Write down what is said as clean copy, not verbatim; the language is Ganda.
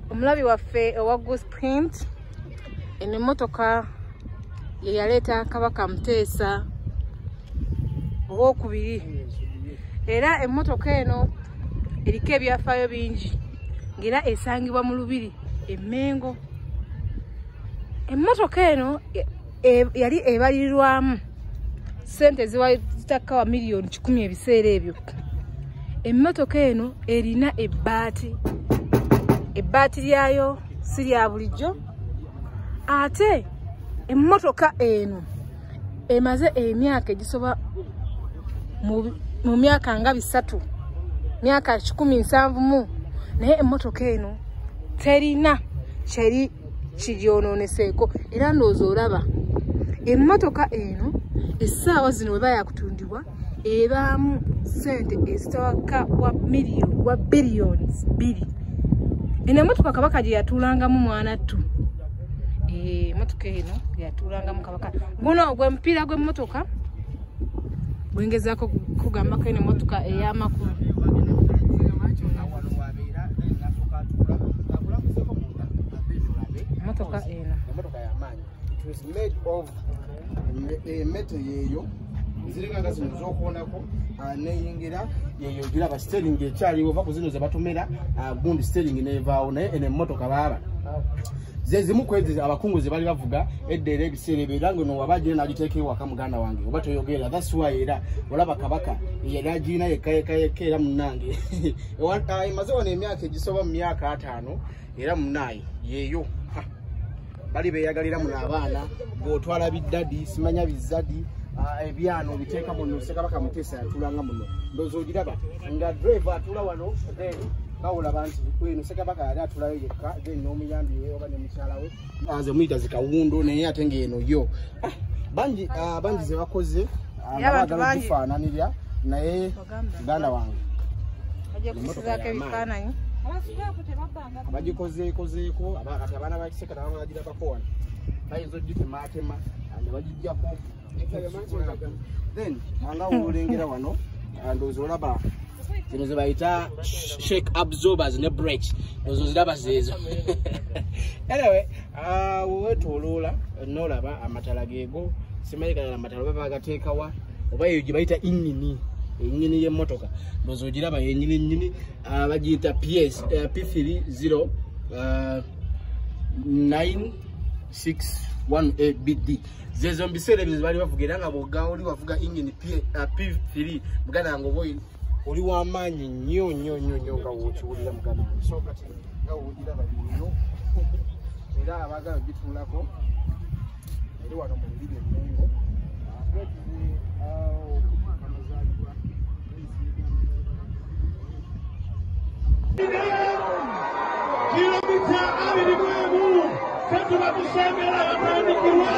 omulabi waffe owa Goose Print eno emmotoka ye yaleeta Kabaka Muteesa ow'okubiri era emmotoka eno eriko ebyafaayo bingi ng'era esangibwa mu Lubiri e Mengo. Emmotoka eno yali ebalirirwamu sente zitakka wa miliyoni 10 ebiseera ebyo. Emmotoka eno erina ebbaati lyayo si lya bulijjo ate emmotoka eno emaze emyaka egisoba mu myaka nga 3 myaka 17 naye emmotoka eno terina kyeri kigyononeseeko era ndowooza olaba emmotoka eno essaawa zino weba yakutundibwa ebaamu sente ezitawaka wa billions 2. eno emmotoka Kabaka gye yatuulangamu mwanattu. Emmotoka eno yatuulangamu Kabaka. Guno ogwe mupiira gw'emmotoka gwengezaako kugambako eno emmotoka ey'amakulu. Emmotoka eno it was made of metal yeyo ziringa nga zino zokuonako neyingira yeyo giraba steering ekyaliwo oba ku zino ze batumira gundi steering nevaawo naye eno emmotoka baaba zezimu kwezi abakungu ze bali bavuga eddeera ebiseera ebyo era ngeno wabagire nagiteeka ewaka muganda wange oba toyogera. That's why era olaba Kabaka yali agirina yekka era munnange emaze wano emyaka egisoba mu myaka 5 era munnaye yeeyo bali beyagalira muno abaana bw'otwala biddadi simanya bizadi ebyano biteeka muno Kabaka Muteesa yatulanga muno ndowooza ogiraba nga driver atula wano then bawulaba nti kweno Kabaka yali atulayo yekka then n'omuyambi we oba ne mukyala we aze muyita zikawundo naye ate ng'eno yo bangi ze bakoze abagala okufaananirya naye muganda wange agyekusizaako ebifaananyi bagikozeeko kati abaana bakiseka nabamagirabako wano bayinza ogitematema ne bagijjako then anga olengera wano ndowooza olaba zino ze bayita shake absorbers ne brakes ndowooza oziraba zeezo. Anyway wetoloola nolaba amatala geego simayikala amatala oba bagateekawa oba eyo gye bayita ingini enyini y'emmotoka ndowooza ogiraba yenyini bagiyita P30 9618BD zezo mbiseera ebyo bali bavuga era nga bw'ogga oli wavuga ingini P3 muganda wange oba oli w'amaanyi nnyo nga w'okiwulira muganda wange. So kati nga w'ogiraba bino era abaagala gituulako eri wano mu Lubiri e Mengo kilomita 2 mu 3 batusembera batandikirwa